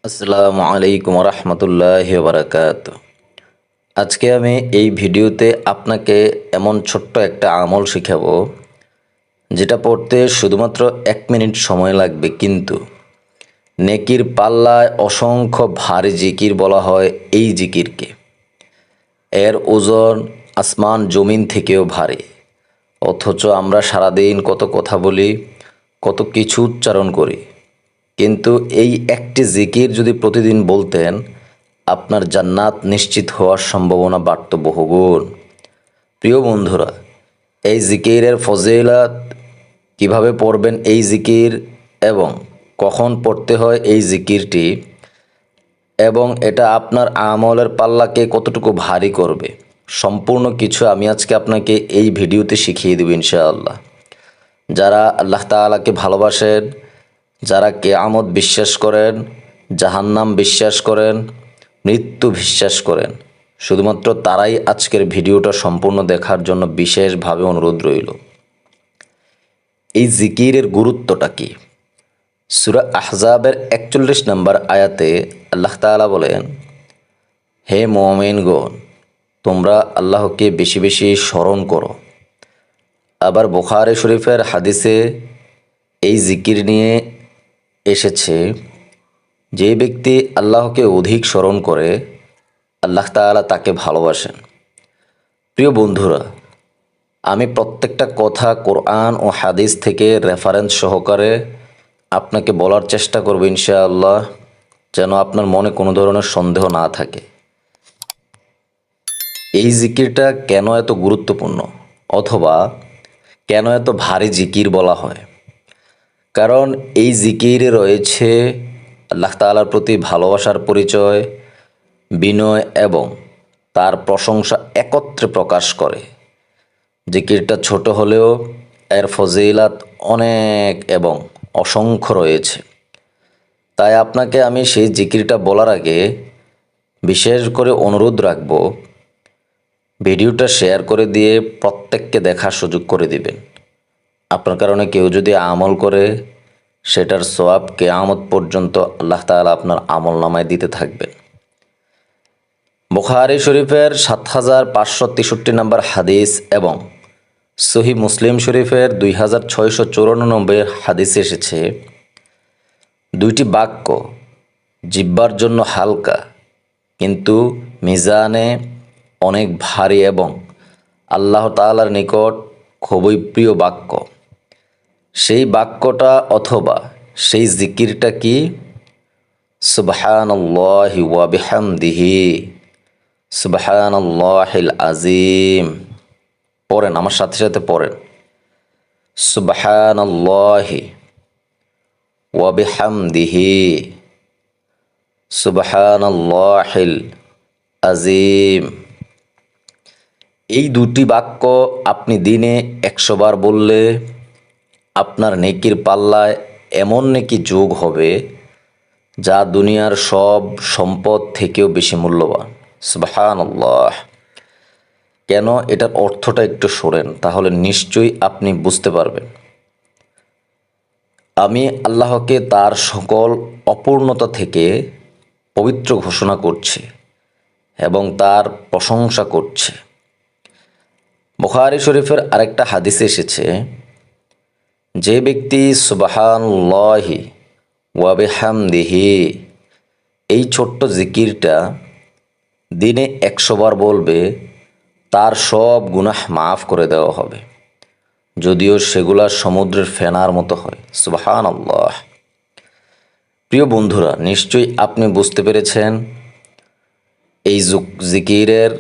আসসালামু আলাইকুম রহমতুল্লাহি বারাকাত। আজকে আমি এই ভিডিওতে আপনাকে এমন ছোট্ট একটা আমল শিখাবো যেটা পড়তে শুধুমাত্র 1 মিনিট সময় লাগবে, কিন্তু নেকির পাল্লায় অসংখ্য ভারী জিকির বলা হয় এই জিকিরকে। এর ওজন আসমান জমিন থেকেও ভারী, অথচ আমরা সারাদিন কত কথা বলি, কত কিছু উচ্চারণ করি, কিন্তু এই একটি জিকির যদি প্রতিদিন বলতেন, আপনার জান্নাত নিশ্চিত হওয়ার সম্ভাবনা বাড়ত বহুগুণ। প্রিয় বন্ধুরা, এই জিকিরের ফজিলত, কিভাবে পড়বেন এই জিকির এবং কখন পড়তে হয় এই জিকিরটি, এবং এটা আপনার আমলের পাল্লাকে কতটুকু ভারী করবে, সম্পূর্ণ কিছু আমি আজকে আপনাকে এই ভিডিওতে শিখিয়ে দেব ইনশাআল্লাহ। যারা আল্লাহ তাআলাকে ভালোবাসেন, যারা কিয়ামত বিশ্বাস করেন, জাহান্নাম বিশ্বাস করেন, মৃত্যু বিশ্বাস করেন, শুধুমাত্র তারাই আজকের ভিডিওটা সম্পূর্ণ দেখার জন্য বিশেষভাবে অনুরোধ রইল। এই জিকিরের গুরুত্বটা কি? সূরা আহজাবের 41 নম্বর আয়াতে আল্লাহ তাআলা বলেন, হে মুমিনগণ, তোমরা আল্লাহকে বেশি বেশি স্মরণ করো। আবার বুখারী শরীফের হাদিসে এই জিকির নিয়ে এসেছে, যে ব্যক্তি আল্লাহকে অধিক স্মরণ করে আল্লাহ তাআলা তাকে ভালোবাসেন। প্রিয় বন্ধুরা, আমি প্রত্যেকটা কথা কোরআন ও হাদিস থেকে রেফারেন্স সহকারে আপনাকে বলার চেষ্টা করব ইনশাআল্লাহ, যেন আপনার মনে কোনো ধরনের সন্দেহ না থাকে। এই জিকিরটা কেন এত গুরুত্বপূর্ণ, অথবা কেন এত ভারী জিকির বলা হয়? কারণ এই জিকিরে রয়েছে আল্লাহ তাআলার প্রতি ভালোবাসার পরিচয়, বিনয় এবং তার প্রশংসা একত্রে প্রকাশ করে। জিকিরটা ছোট হলেও এর ফজিলাত অনেক এবং অসংখ্য রয়েছে। তাই আপনাকে আমি সেই জিকিরটা বলার আগে বিশেষ করে অনুরোধ রাখব, ভিডিওটা শেয়ার করে দিয়ে প্রত্যেককে দেখার সুযোগ করে দিবেন। আপনার কারণে কেউ যদি আমল করে, সেটার সওয়াব কিয়ামত পর্যন্ত আল্লাহ তাআলা আপনার আমল নামায় দিতে থাকবেন। বুখারী শরীফের ৭৫৬৩ নম্বর হাদিস এবং সহিহ মুসলিম শরীফের ২৬৯৪ হাদিস এসেছে, দুইটি বাক্য জিহ্বার জন্য হালকা কিন্তু মিজানে অনেক ভারী এবং আল্লাহ তাআলার নিকট খুবই প্রিয় বাক্য। সেই বাক্যটা অথবা সেই জিকিরটা কি? সুবহানাল্লাহি ওয়া বিহামদিহি সুবহানাল্লাহিল আযীম। পড়েন, আমার সাথে সাথে পড়েন, সুবহানাল্লাহি ওয়া বিহামদিহি সুবহানাল্লাহিল আযীম। এই দুটি বাক্য আপনি দিনে 100 বার বললে আপনার নেকির পাল্লায় এমন নেকি যোগ হবে যা দুনিয়ার সব সম্পদ থেকেও বেশি মূল্যবান। সুবহানাল্লাহ। কেন? এটার অর্থটা একটু শোনেন, তাহলে নিশ্চয়ই আপনি বুঝতে পারবেন। আমি আল্লাহকে তার সকল অপূর্ণতা থেকে পবিত্র ঘোষণা করছি এবং তার প্রশংসা করছি। বুখারী শরীফের আরেকটা হাদিসে এসেছে, যে ব্যক্তি সুবহানাল্লাহি ওয়া বিহামদিহি এই ছোট্ট জিকিরটা দিনে 100 বার বলবে, তার সব গুনাহ মাফ করে দেওয়া হবে, যদিও সেগুলা সমুদ্রের ফেনার মতো হয়। সুবহানাল্লাহ। প্রিয় বন্ধুরা, নিশ্চয়ই আপনি বুঝতে পেরেছেন এই জিকিরের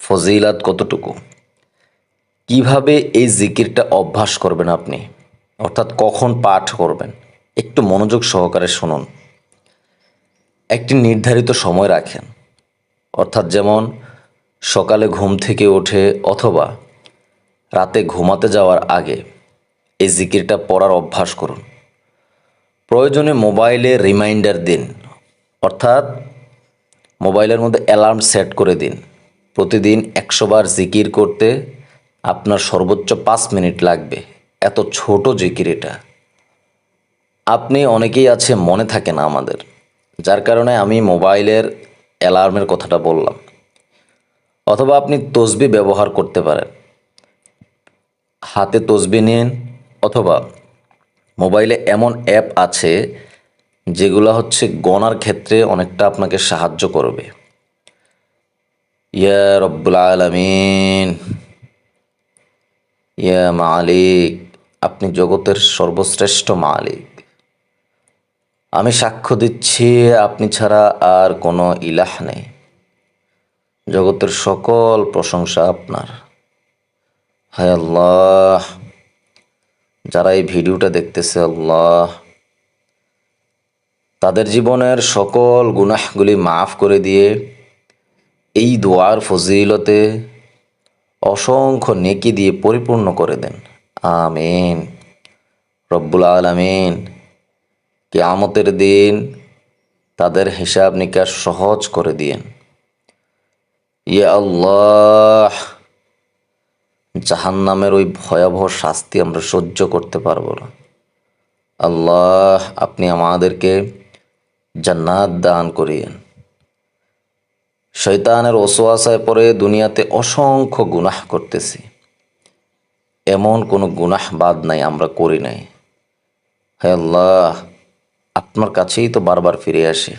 ফজিলাত কতটুকু। কিভাবে এই জিকিরটা অভ্যাস করবেন আপনি, অর্থাৎ কখন পাঠ করবেন, একটু মনোযোগ সহকারে শুনুন। একটি নির্ধারিত সময় রাখেন, অর্থাৎ যেমন সকালে ঘুম থেকে ওঠে অথবা রাতে ঘুমাতে যাওয়ার আগে এই জিকিরটা পড়ার অভ্যাস করুন। প্রয়োজনে মোবাইলে রিমাইন্ডার দিন, অর্থাৎ মোবাইলের মধ্যে অ্যালার্ম সেট করে দিন। প্রতিদিন 100 বার জিকির করতে আপনার সর্বোচ্চ 5 মিনিট লাগবে। এত ছোট জিকির এটা। আপনি অনেকেই আছে মনে থাকে না আমাদের, যার কারণে আমি মোবাইলের অ্যালার্মের কথাটা বললাম। অথবা আপনি তসবি ব্যবহার করতে পারেন, হাতে তসবি নিন, অথবা মোবাইলে এমন অ্যাপ আছে যেগুলো হচ্ছে গণার ক্ষেত্রে অনেকটা আপনাকে সাহায্য করবে। ইয়া রব্বুল আলামিন, ইয়া মালিক, আপনি জগতের সর্বশ্রেষ্ঠ মালিক। আমি সাক্ষ্য দিচ্ছি আপনি ছাড়া আর কোনো ইলাহ নেই। জগতের সকল প্রশংসা আপনার। হায় আল্লাহ, যারা এই ভিডিওটা দেখতেছে আল্লাহ, তাদের জীবনের সকল গুনাহগুলি মাফ করে দিয়ে এই দোয়ার ফজিলতে অসংখ্য নেকি দিয়ে পরিপূর্ণ করে দেন। আমিন রব্বুল আলামিন। কিয়ামতের দিন তাদের হিসাব নিকাশ সহজ করে দিয়েন। ইয়া আল্লাহ, জাহান্নামের ওই ভয়াবহ শাস্তি আমরা সহ্য করতে পারবো না। আল্লাহ, আপনি আমাদেরকে জান্নাত দান করিয়েন। শয়তানের ওসওয়াসায় পড়ে দুনিয়াতে অসংখ্য গুনাহ করতেছি, এমন কোনো গুনাহ বাদ নাই আমরা করি নাই। হে আল্লাহ, আপনার কাছেই তো বারবার ফিরে আসে।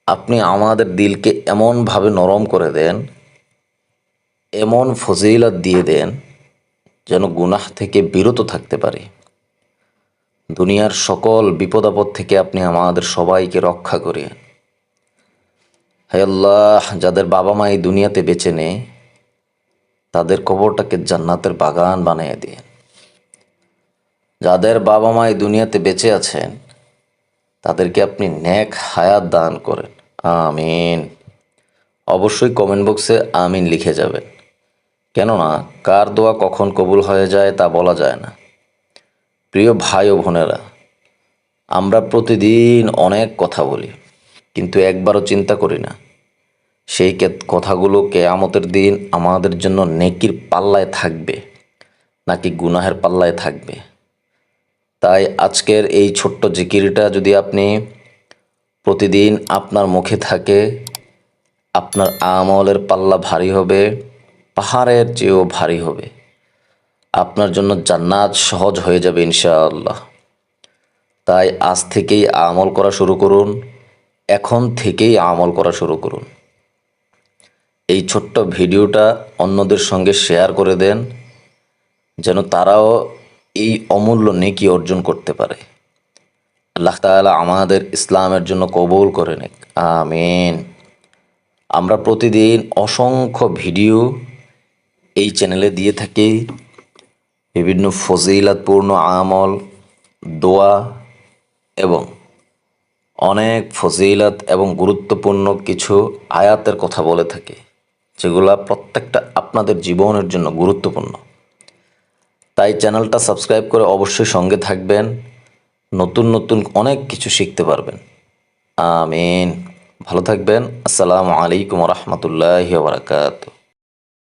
আপনি আমাদের দিলকে এমনভাবে নরম করে দেন, এমন ফজিলত দিয়ে দেন যেন গুনাহ থেকে বিরত থাকতে পারি। দুনিয়ার সকল বিপদ আপদ থেকে আপনি আমাদের সবাইকে রক্ষা করিয়েন। হে আল্লাহ, যাদের বাবা মা এই দুনিয়াতে বেঁচে নেই, তাদের কবরটাকে জান্নাতের বাগান বানিয়ে দিন। যাদের বাবা মা এই দুনিয়াতে বেঁচে আছেন, তাদেরকে আপনি নেক হায়াত দান করেন। আমিন। অবশ্যই কমেন্ট বক্সে আমিন লিখে যাবেন, কেননা কার দোয়া কখন কবুল হয়ে যায় তা বলা যায় না। প্রিয় ভাই ও বোনেরা, আমরা প্রতিদিন অনেক কথা বলি, কিন্তু একবারও চিন্তা করি না সেই কথাগুলো কিয়ামতের দিন আমাদের জন্য নেকির পাল্লায় থাকবে নাকি গুনাহের পাল্লায় থাকবে। তাই আজকের এই ছোট্ট জিকিরটা যদি আপনি প্রতিদিন আপনার মুখে থাকে, আপনার আমলের পাল্লা ভারী হবে, পাহাড়ের চেয়েও ভারী হবে। আপনার জন্য জান্নাত সহজ হয়ে যাবে ইনশাআল্লাহ। তাই আজ থেকেই আমল করা শুরু করুন, এখন থেকেই আমল করা শুরু করুন। এই ছোট্ট ভিডিওটা অন্যদের সঙ্গে শেয়ার করে দেন, যেন তারাও এই অমূল্য নেকি অর্জন করতে পারে। আল্লাহ তাআলা আমাদের ইসলামের জন্য কবুল করে নিক। আমিন। আমরা প্রতিদিন অসংখ্য ভিডিও এই চ্যানেলে দিয়ে থাকি, বিভিন্ন ফজিলাতপূর্ণ আমল, দোয়া এবং অনেক ফজিলত এবং গুরুত্বপূর্ণ কিছু আয়াতের কথা বলে থাকি, যেগুলা প্রত্যেকটা আপনাদের জীবনের জন্য গুরুত্বপূর্ণ। তাই চ্যানেলটা সাবস্ক্রাইব করে অবশ্যই সঙ্গে থাকবেন, নতুন নতুন অনেক কিছু শিখতে পারবেন। আমিন। ভালো থাকবেন। আসসালামু আলাইকুম ওয়া রাহমাতুল্লাহি ওয়া বারাকাতুহু।